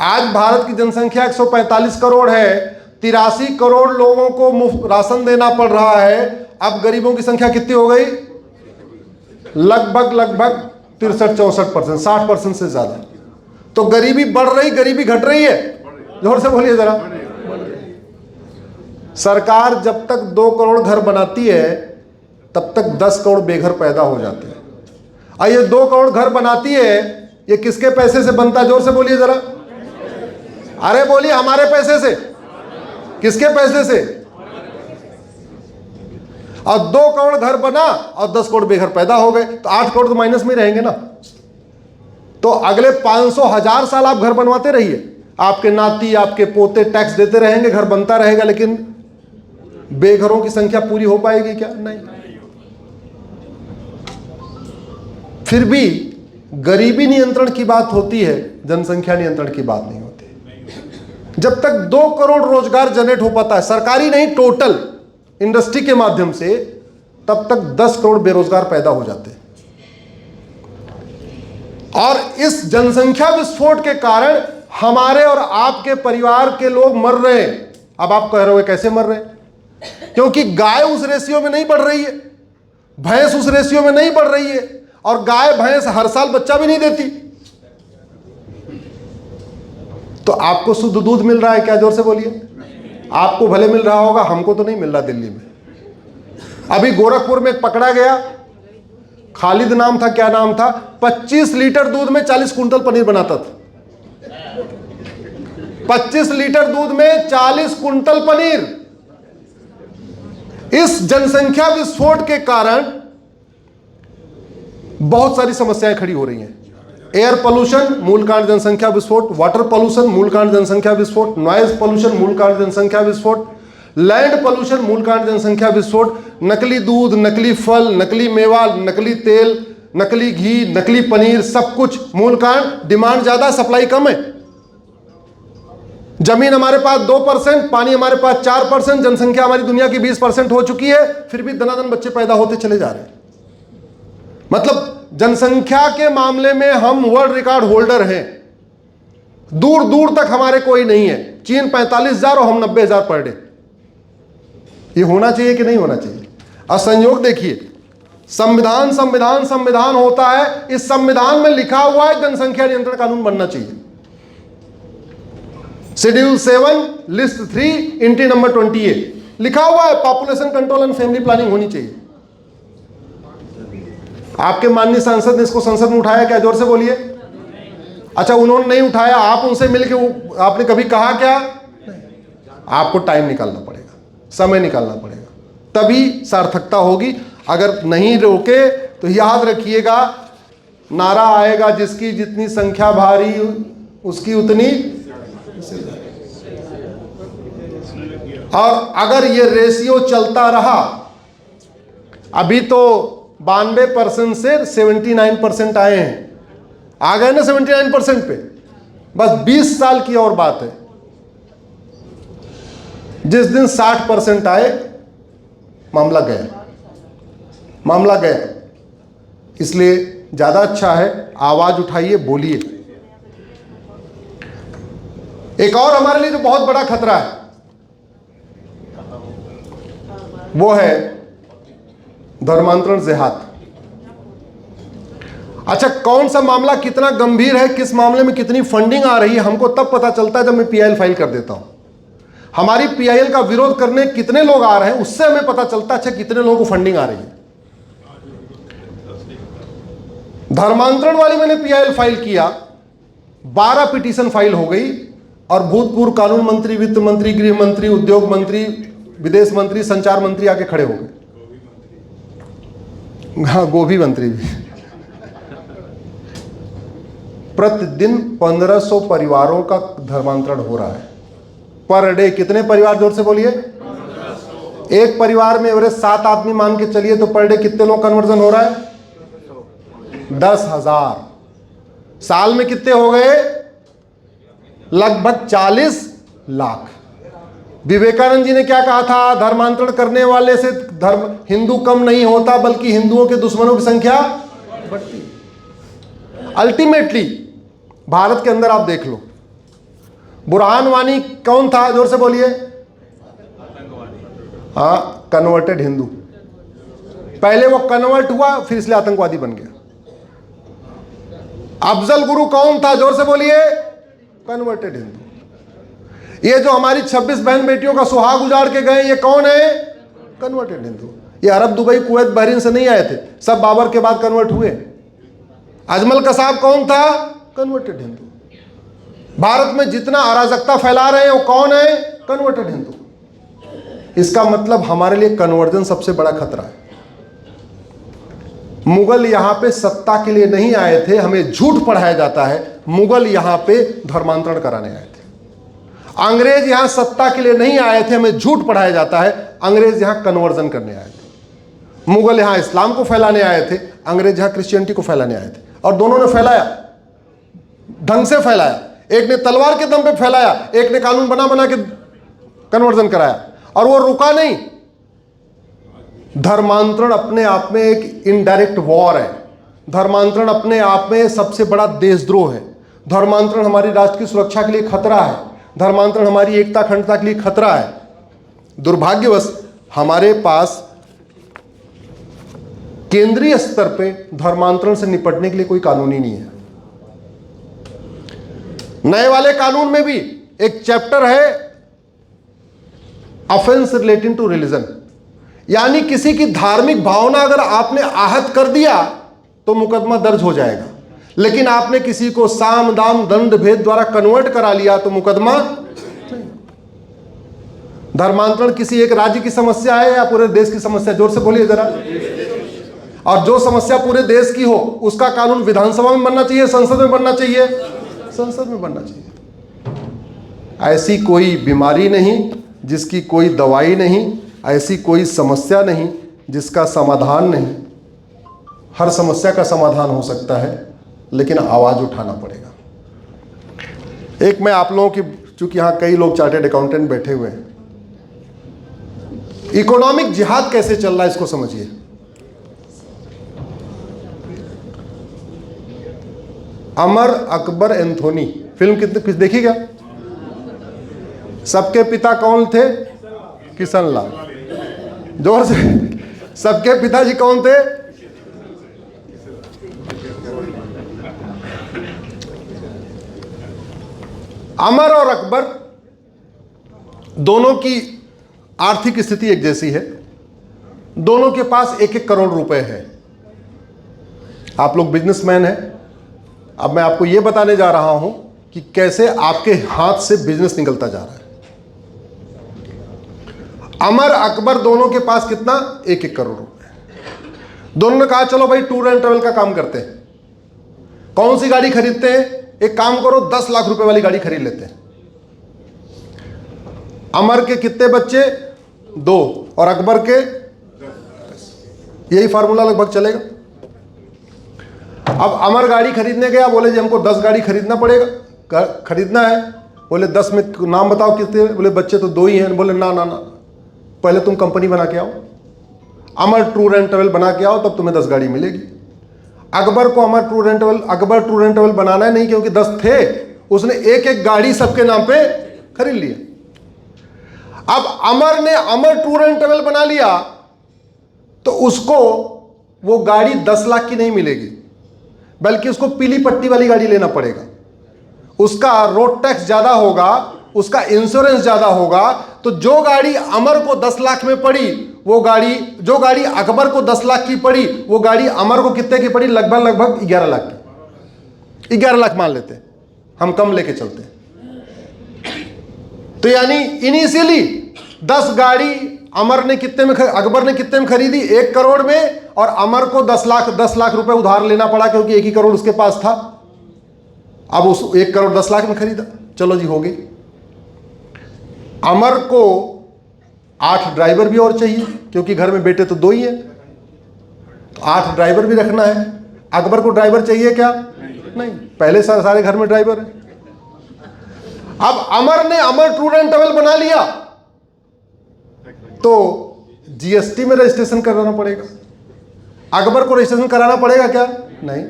आज भारत की जनसंख्या 145 करोड़ है, 83 करोड़ लोगों को मुफ्त राशन देना पड़ रहा है। अब गरीबों की संख्या कितनी हो गई? लगभग 63-64%, 60% से ज्यादा। तो गरीबी बढ़ रही, गरीबी घट रही है? जोर से बोलिए जरा। सरकार जब तक 2 करोड़ घर बनाती है तब तक 10 करोड़ बेघर पैदा हो जाते हैं। और ये 2 करोड़ घर बनाती है, ये किसके पैसे से बनता है? जोर से बोलिए जरा। अरे बोलिए, हमारे पैसे से। किसके पैसे से? और 2 करोड़ घर बना और 10 करोड़ बेघर पैदा हो गए, तो 8 करोड़ तो माइनस में रहेंगे ना। तो अगले 500,000 साल आप घर बनवाते रहिए, आपके नाती आपके पोते टैक्स देते रहेंगे, घर बनता रहेगा, लेकिन बेघरों की संख्या पूरी हो पाएगी क्या? नहीं। फिर भी गरीबी नियंत्रण की बात होती है, जनसंख्या नियंत्रण की बात नहीं होती। जब तक 2 करोड़ रोजगार जनरेट हो पाता है, सरकारी नहीं, टोटल इंडस्ट्री के माध्यम से, तब तक 10 करोड़ बेरोजगार पैदा हो जाते हैं। और इस जनसंख्या विस्फोट के कारण हमारे और आपके परिवार के लोग मर रहे हैं। अब आप कह रहे हो कैसे मर रहे हैं? क्योंकि गाय उस रेशियो में नहीं बढ़ रही है, भैंस उस रेशियो में नहीं बढ़ रही है, और गाय भैंस हर साल बच्चा भी नहीं देती। तो आपको शुद्ध दूध मिल रहा है क्या? जोर से बोलिए। आपको भले मिल रहा होगा, हमको तो नहीं मिल रहा दिल्ली में। अभी गोरखपुर में एक पकड़ा गया, खालिद नाम था, क्या नाम था, 25 लीटर दूध में 40 कुंटल पनीर बनाता था। 25 लीटर दूध में 40 कुंटल पनीर। इस जनसंख्या विस्फोट के कारण बहुत सारी समस्याएं खड़ी हो रही हैं। एयर पोल्यूशन मूल कारण जनसंख्या विस्फोट, वाटर पोल्यूशन मूल कारण जनसंख्या विस्फोट, नॉइज पोल्यूशन मूल कारण जनसंख्या विस्फोट, लैंड पोल्यूशन मूल कारण जनसंख्या विस्फोट, नकली दूध, नकली फल, नकली मेवा, नकली तेल, नकली घी, नकली पनीर, सब कुछ मूल कारण। डिमांड ज्यादा, सप्लाई कम है। जमीन हमारे पास 2%, पानी हमारे पास 4%, जनसंख्या हमारी दुनिया की 20% हो चुकी है, फिर भी दनादन बच्चे पैदा होते चले जा रहे हैं। मतलब जनसंख्या के मामले में हम वर्ल्ड रिकॉर्ड होल्डर हैं। दूर दूर तक हमारे कोई नहीं है। चीन 45,000 और हम 90,000 पर डे। ये होना चाहिए कि नहीं होना चाहिए? और संयोग देखिए, संविधान संविधान संविधान होता है, इस संविधान में लिखा हुआ है जनसंख्या नियंत्रण कानून बनना चाहिए। शेड्यूल 7 लिस्ट 3 एंट्री नंबर 28 लिखा हुआ है, population control and family planning होनी चाहिए। आपके माननीय सांसद ने इसको संसद में उठाया क्या? जोर से बोलिए। अच्छा, उन्होंने नहीं उठाया, आप उनसे मिलकर आपने कभी कहा क्या? आपको टाइम निकालना पड़ेगा, समय निकालना पड़ेगा, तभी सार्थकता होगी। अगर नहीं रोके तो याद रखिएगा, नारा आएगा, जिसकी जितनी संख्या भारी उसकी उतनी। और अगर ये रेशियो चलता रहा, अभी तो 92% से 79% आए हैं, आ गए ना 79% पे, बस 20 साल की और बात है। जिस दिन 60% आए, मामला गया, मामला गया। इसलिए ज्यादा अच्छा है आवाज उठाइए, बोलिए। एक और हमारे लिए जो बहुत बड़ा खतरा है वो है धर्मांतरण जेहाद। अच्छा, कौन सा मामला कितना गंभीर है, किस मामले में कितनी फंडिंग आ रही है, हमको तब पता चलता है जब मैं पीआईएल फाइल कर देता हूं। हमारी पीआईएल का विरोध करने कितने लोग आ रहे हैं, उससे हमें पता चलता है अच्छा कितने लोगों को फंडिंग आ रही है। धर्मांतरण वाली मैंने पीआईएल फाइल किया, 12 पिटीशन फाइल हो गई, और भूतपूर्व कानून मंत्री, वित्त मंत्री, गृह मंत्री, उद्योग मंत्री, विदेश मंत्री, संचार मंत्री आके खड़े हो गए। हाँ, गोभी मंत्री भी। प्रतिदिन 1500 परिवारों का धर्मांतरण हो रहा है पर डे। कितने परिवार? जोर से बोलिए। एक परिवार में एवरेज 7 आदमी मान के चलिए, तो पर डे कितने लोग कन्वर्जन हो रहा है? 10,000। साल में कितने हो गए? लगभग 40 लाख। विवेकानंद जी ने क्या कहा था? धर्मांतरण करने वाले से धर्म हिंदू कम नहीं होता, बल्कि हिंदुओं के दुश्मनों की संख्या बढ़ती। अल्टीमेटली भारत के अंदर आप देख लो, बुरहान वानी कौन था, जोर से बोलिए। हाँ, कन्वर्टेड हिंदू। पहले वो कन्वर्ट हुआ, फिर इसलिए आतंकवादी बन गया। अफजल गुरु कौन था, जोर से बोलिए। कन्वर्टेड हिंदू। ये जो हमारी 26 बहन बेटियों का सुहाग उजाड़ के गए, ये कौन है? कन्वर्टेड हिंदू। ये अरब, दुबई, कुवैत, बहरीन से नहीं आए थे, सब बाबर के बाद कन्वर्ट हुए। अजमल कसाब कौन था? कन्वर्टेड हिंदू। भारत में जितना अराजकता फैला रहे हैं वो कौन है? कन्वर्टेड हिंदू। इसका मतलब हमारे लिए कन्वर्जन सबसे बड़ा खतरा है। मुगल यहां पे सत्ता के लिए नहीं आए थे, हमें झूठ पढ़ाया जाता है। मुगल यहां पे धर्मांतरण कराने आए थे। अंग्रेज यहां सत्ता के लिए नहीं आए थे, हमें झूठ पढ़ाया जाता है। अंग्रेज यहां कन्वर्जन करने आए थे। मुगल यहां इस्लाम को फैलाने आए थे, अंग्रेज यहां क्रिश्चियनिटी को फैलाने आए थे। और दोनों ने फैलाया, ढंग से फैलाया। एक ने तलवार के दम पे फैलाया, एक ने कानून बना बना के कन्वर्जन कराया, और वो रुका नहीं। धर्मांतरण अपने आप में एक इनडायरेक्ट वॉर है। धर्मांतरण अपने आप में सबसे बड़ा देशद्रोह है। धर्मांतरण हमारी राष्ट्र की सुरक्षा के लिए खतरा है। धर्मांतरण हमारी एकता अखंडता के लिए खतरा है। दुर्भाग्यवश हमारे पास केंद्रीय स्तर पे धर्मांतरण से निपटने के लिए कोई कानून ही नहीं है। नए वाले कानून में भी एक चैप्टर है ऑफेंस रिलेटिंग टू रिलीजन, यानी किसी की धार्मिक भावना अगर आपने आहत कर दिया तो मुकदमा दर्ज हो जाएगा। लेकिन आपने किसी को साम दाम दंड भेद द्वारा कन्वर्ट करा लिया तो मुकदमा नहीं। धर्मांतरण किसी एक राज्य की समस्या है या पूरे देश की समस्या? जोर से बोलिए जरा। और जो समस्या पूरे देश की हो उसका कानून विधानसभा में बनना चाहिए, संसद में बनना चाहिए? संसद में बनना चाहिए। ऐसी कोई बीमारी नहीं जिसकी कोई दवाई नहीं, ऐसी कोई समस्या नहीं जिसका समाधान नहीं। हर समस्या का समाधान हो सकता है, लेकिन आवाज उठाना पड़ेगा। एक मैं आप लोगों की, चूंकि यहां कई लोग चार्टेड अकाउंटेंट बैठे हुए हैं, इकोनॉमिक जिहाद कैसे चल रहा है इसको समझिए। अमर अकबर एंथोनी फिल्म कितने देखी क्या? सबके पिता कौन थे? किशन लाल। जोर से, सबके पिताजी कौन थे? अमर और अकबर दोनों की आर्थिक स्थिति एक जैसी है। दोनों के पास 1-1 करोड़ रुपए है। आप लोग बिजनेसमैन हैं। अब मैं आपको यह बताने जा रहा हूं कि कैसे आपके हाथ से बिजनेस निकलता जा रहा है। अमर अकबर दोनों के पास कितना? 1-1 करोड़ रुपए। दोनों ने कहा चलो भाई टूर एंड ट्रेवल का काम करते हैं। कौन सी गाड़ी खरीदते हैं? एक काम करो 10 लाख रुपए वाली गाड़ी खरीद लेते हैं। अमर के कितने बच्चे? 2, और अकबर के 10। यही फार्मूला लगभग चलेगा। अब अमर गाड़ी खरीदने गया, बोले जी हमको 10 गाड़ी खरीदना पड़ेगा, खरीदना है। बोले 10 में नाम बताओ कितने? बोले बच्चे तो 2 ही हैं। बोले ना ना ना, पहले तुम कंपनी बना के आओ, अमर टूर एंड ट्रेवल बना के आओ, तब तुम्हें 10 गाड़ी मिलेगी। अकबर को अकबर टूर एंड ट्रेवल बनाना है नहीं, क्योंकि 10 थे, उसने 1-1 गाड़ी सबके नाम पे खरीद लिया। अब अमर ने अमर टूर एंड ट्रेवल बना लिया तो उसको वो गाड़ी 10 लाख की नहीं मिलेगी, बल्कि उसको पीली पट्टी वाली गाड़ी लेना पड़ेगा। उसका रोड टैक्स ज्यादा होगा, उसका इंश्योरेंस ज्यादा होगा। तो जो गाड़ी अमर को 10 लाख में पड़ी, वो गाड़ी, जो गाड़ी अकबर को 10 लाख की पड़ी, वो गाड़ी अमर को कितने की पड़ी? लगभग 11 लाख की। 11 लाख मान लेते, हम कम लेके चलते। तो यानी इनिशियली 10 गाड़ी अमर ने कितने में, अकबर ने कितने में खरीदी? 1 करोड़ में, और अमर को 10 लाख रुपए उधार लेना पड़ा, क्योंकि 1 ही करोड़ उसके पास था। अब उस 1 करोड़ 10 लाख में खरीदा, चलो जी हो गई। अमर को 8 ड्राइवर भी और चाहिए, क्योंकि घर में बेटे तो 2 ही हैं, तो 8 ड्राइवर भी रखना है। अकबर को ड्राइवर चाहिए क्या? नहीं, पहले सारे घर में ड्राइवर है। अब अमर ने अमर टूर एंड ट्रेवल बना लिया तो जीएसटी में रजिस्ट्रेशन कराना पड़ेगा। अकबर को रजिस्ट्रेशन कराना पड़ेगा क्या? नहीं।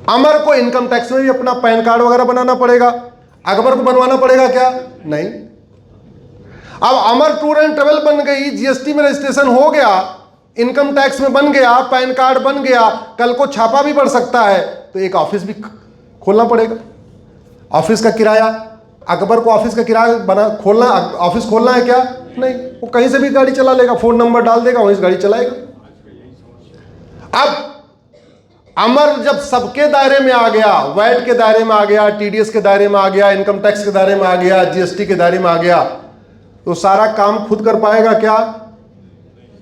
अमर को इनकम टैक्स में भी अपना पैन कार्ड वगैरह बनाना पड़ेगा। अकबर को बनवाना पड़ेगा क्या? नहीं। अब अमर टूर एंड ट्रेवल बन गई, जीएसटी में रजिस्ट्रेशन हो गया, इनकम टैक्स में बन गया, पैन कार्ड बन गया, कल को छापा भी पड़ सकता है, तो एक ऑफिस भी खोलना पड़ेगा। ऑफिस का किराया, अकबर को ऑफिस का किराया खोलना, ऑफिस खोलना है क्या? नहीं, वो कहीं से भी गाड़ी चला लेगा, फोन नंबर डाल देगा, वहीं से गाड़ी चलाएगा। अब अमर जब सबके दायरे में आ गया, वैट के दायरे में आ गया, टीडीएस के दायरे में आ गया, इनकम टैक्स के दायरे में आ गया, जीएसटी के दायरे में आ गया, तो सारा काम खुद कर पाएगा क्या?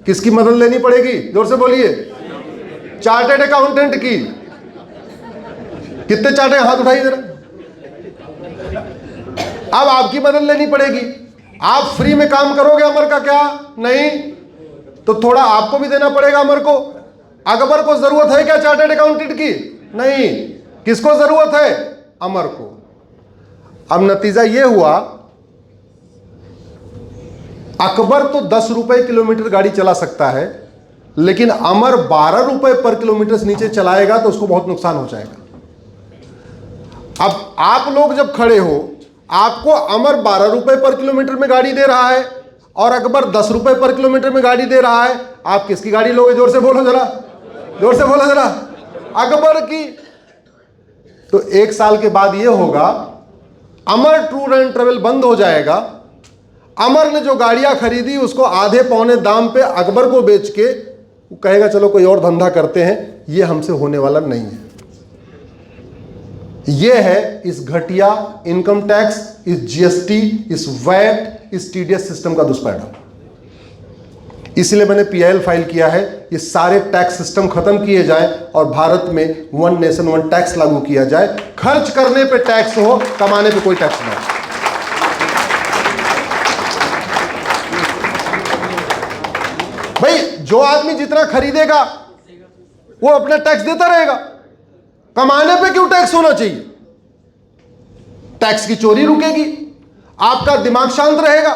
किसकी मदद लेनी पड़ेगी? जोर से बोलिए। चार्टेड अकाउंटेंट की। कितने चार्टेड, हाथ उठाइए जरा। अब आपकी मदद लेनी पड़ेगी। आप फ्री में काम करोगे अमर का क्या? नहीं, तो थोड़ा आपको भी देना पड़ेगा अमर को। अकबर को जरूरत है क्या चार्टेड अकाउंटेंट की? नहीं। किसको जरूरत है? अमर को। अब नतीजा यह हुआ, अकबर तो 10 रुपए किलोमीटर गाड़ी चला सकता है, लेकिन अमर 12 रुपए पर किलोमीटर से नीचे चलाएगा तो उसको बहुत नुकसान हो जाएगा। अब आप लोग जब खड़े हो, आपको अमर 12 रुपए पर किलोमीटर में गाड़ी दे रहा है और अकबर 10 रुपए पर किलोमीटर में गाड़ी दे रहा है, आप किसकी गाड़ी लोगे? जोर से बोलो जरा, जोर से बोलो जरा। अकबर की। तो 1 साल के बाद यह होगा, अमर टूर एंड ट्रेवल बंद हो जाएगा। अमर ने जो गाड़ियां खरीदी उसको आधे पौने दाम पे अकबर को बेच के वो कहेगा चलो कोई और धंधा करते हैं। ये हमसे होने वाला नहीं है। ये है इस घटिया इनकम टैक्स, इस जीएसटी, इस वैट, इस टीडीएस सिस्टम का दुष्परिणाम। इसलिए मैंने पीआईएल फाइल किया है, ये सारे टैक्स सिस्टम खत्म किए जाएं और भारत में वन नेशन वन टैक्स लागू किया जाए। खर्च करने पे टैक्स हो, कमाने पे कोई टैक्स ना हो। भाई जो आदमी जितना खरीदेगा वो अपना टैक्स देता रहेगा, कमाने पे क्यों टैक्स होना चाहिए? टैक्स की चोरी रुकेगी, आपका दिमाग शांत रहेगा,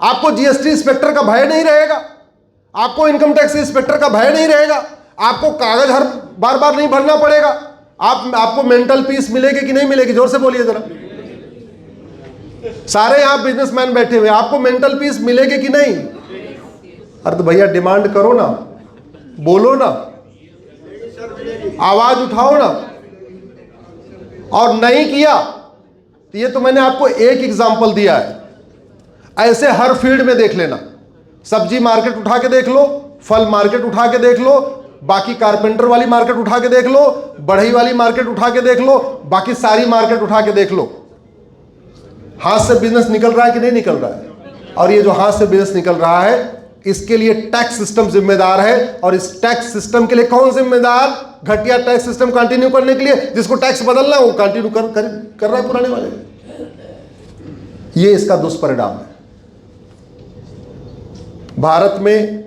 आपको जीएसटी इंस्पेक्टर का भय नहीं रहेगा, आपको इनकम टैक्स इंस्पेक्टर का भय नहीं रहेगा, आपको कागज हर बार बार नहीं भरना पड़ेगा। आपको मेंटल पीस मिलेगी कि नहीं मिलेगी? जोर से बोलिए जरा। सारे यहां बिजनेसमैन बैठे हुए, आपको मेंटल पीस मिलेगी कि नहीं? अरे तो भैया डिमांड करो ना, बोलो ना, आवाज उठाओ ना। और नहीं किया तो ये तो मैंने आपको एक एग्जांपल दिया है, ऐसे हर फील्ड में देख लेना। सब्जी मार्केट उठा के देख लो, फल मार्केट उठा के देख लो, बाकी कारपेंटर वाली मार्केट उठा के देख लो, बढ़ई वाली मार्केट उठा के देख लो, बाकी सारी मार्केट उठा के देख लो। हाथ से बिजनेस निकल रहा है कि नहीं निकल रहा है? और ये जो हाथ से बिजनेस निकल रहा है, इसके लिए टैक्स सिस्टम जिम्मेदार है। और इस टैक्स सिस्टम के लिए कौन जिम्मेदार? घटिया टैक्स सिस्टम कंटिन्यू करने के लिए जिसको टैक्स बदलना है वो कंटिन्यू कर रहा है पुराने वाले। ये इसका दुष्परिणाम है। भारत में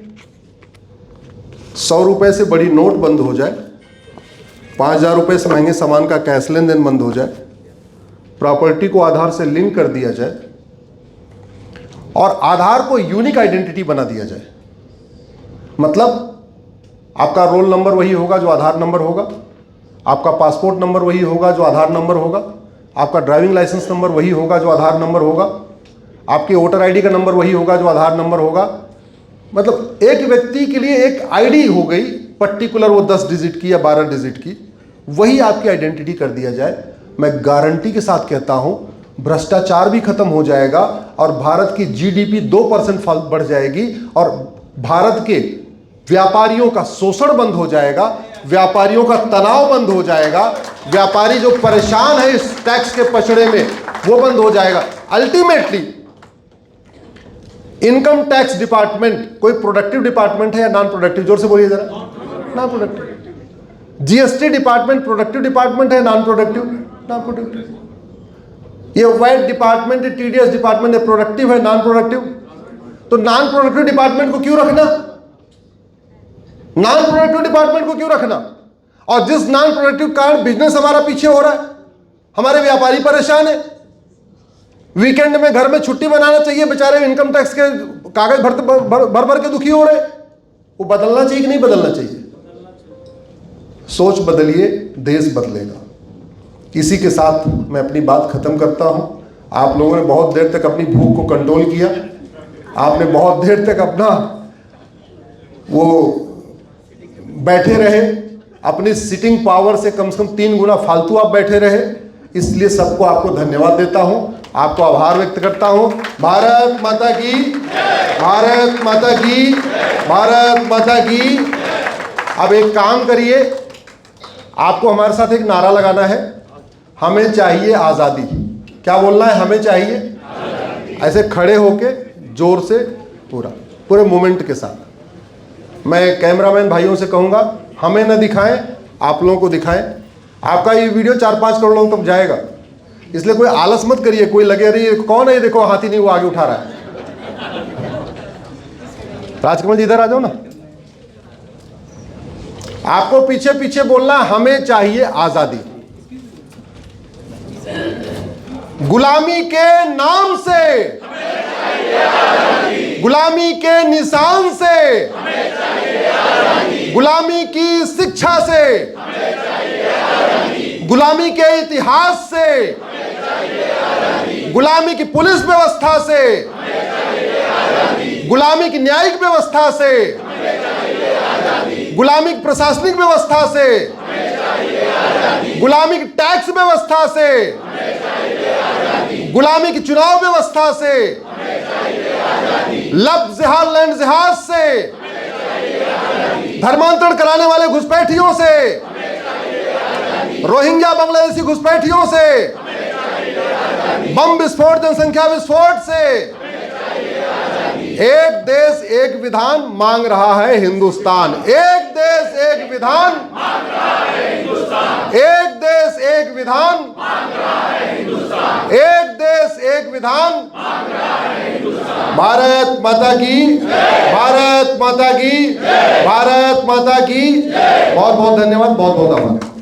100 रुपए से बड़ी नोट बंद हो जाए, 5000 रुपए से महंगे सामान का कैश लेन देन बंद हो जाए, प्रॉपर्टी को आधार से लिंक कर दिया जाए और आधार को यूनिक आइडेंटिटी बना दिया जाए। मतलब आपका रोल नंबर वही होगा जो आधार नंबर होगा, आपका पासपोर्ट नंबर वही होगा जो आधार नंबर होगा, आपका ड्राइविंग लाइसेंस नंबर वही होगा जो आधार नंबर होगा, आपके वोटर आईडी का नंबर वही होगा जो आधार नंबर होगा। मतलब एक व्यक्ति के लिए एक आईडी हो गई पर्टिकुलर, वो 10 डिजिट की या 12 डिजिट की, वही आपकी आइडेंटिटी कर दिया जाए। मैं गारंटी के साथ कहता हूं भ्रष्टाचार भी खत्म हो जाएगा और भारत की जीडीपी 2% बढ़ जाएगी और भारत के व्यापारियों का शोषण बंद हो जाएगा, व्यापारियों का तनाव बंद हो जाएगा, व्यापारी जो परेशान है इस टैक्स के पछड़े में वो बंद हो जाएगा। अल्टीमेटली इनकम टैक्स डिपार्टमेंट कोई प्रोडक्टिव डिपार्टमेंट है या नॉन प्रोडक्टिव? जोर से बोलिए जरा। Non productive. GST department productive department है, नॉन प्रोडक्टिव? Non productive. ये वैट डिपार्टमेंट, टीडीएस डिपार्टमेंट है, प्रोडक्टिव है, नॉन प्रोडक्टिव? तो नॉन प्रोडक्टिव डिपार्टमेंट को क्यों रखना? नॉन प्रोडक्टिव डिपार्टमेंट को क्यों रखना? और जिस नॉन प्रोडक्टिव कारण बिजनेस हमारा पीछे हो रहा है, हमारे व्यापारी परेशान है, वीकेंड में घर में छुट्टी बनाना चाहिए, बेचारे इनकम टैक्स के कागज भर भर के दुखी हो रहे। वो बदलना चाहिए कि नहीं बदलना चाहिए? सोच बदलिए, देश बदलेगा। इसी के साथ मैं अपनी बात ख़त्म करता हूँ। आप लोगों ने बहुत देर तक अपनी भूख को कंट्रोल किया, आपने बहुत देर तक अपना वो बैठे रहे, अपनी सिटिंग पावर से कम 3 गुना फालतू आप बैठे रहे, इसलिए सबको आपको धन्यवाद देता हूँ, आपको आभार व्यक्त करता हूँ। भारत माता की, भारत माता की, भारत माता की। अब एक काम करिए, आपको हमारे साथ एक नारा लगाना है, हमें चाहिए आज़ादी। क्या बोलना है? हमें चाहिए आज़ादी। ऐसे खड़े होके जोर से पूरे मोमेंट के साथ। मैं कैमरामैन भाइयों से कहूँगा, हमें न दिखाएं, आप लोगों को दिखाएं। आपका ये वीडियो 4-5 करोड़ लोगों तक जाएगा, इसलिए कोई आलस मत करिए। कोई लगे अरे ये कौन है, ये देखो हाथी नहीं वो आगे उठा रहा है। राजकमल जी इधर आ जाओ ना। आपको पीछे पीछे बोलना, हमें चाहिए आज़ादी। गुलामी के नाम से, गुलामी के निशान से, गुलामी की शिक्षा से, गुलामी के इतिहास से, गुलामी की पुलिस व्यवस्था से, गुलामी की न्यायिक व्यवस्था से, गुलामी की प्रशासनिक व्यवस्था से, गुलामी की टैक्स व्यवस्था से, गुलामी की चुनाव व्यवस्था से, लफ्ज़ जिहाद लैंड जिहाद से, धर्मांतरण कराने वाले घुसपैठियों से, रोहिंग्या बांग्लादेशी घुसपैठियों से, बम विस्फोट जनसंख्या विस्फोट से। एक देश एक विधान मांग रहा है हिंदुस्तान। एक देश एक विधान मांग रहा है हिंदुस्तान। एक देश एक विधान मांग रहा है हिंदुस्तान। एक देश एक विधान मांग रहा है हिंदुस्तान। भारत माता की, भारत माता की, भारत माता की। बहुत बहुत धन्यवाद, बहुत बहुत आभार।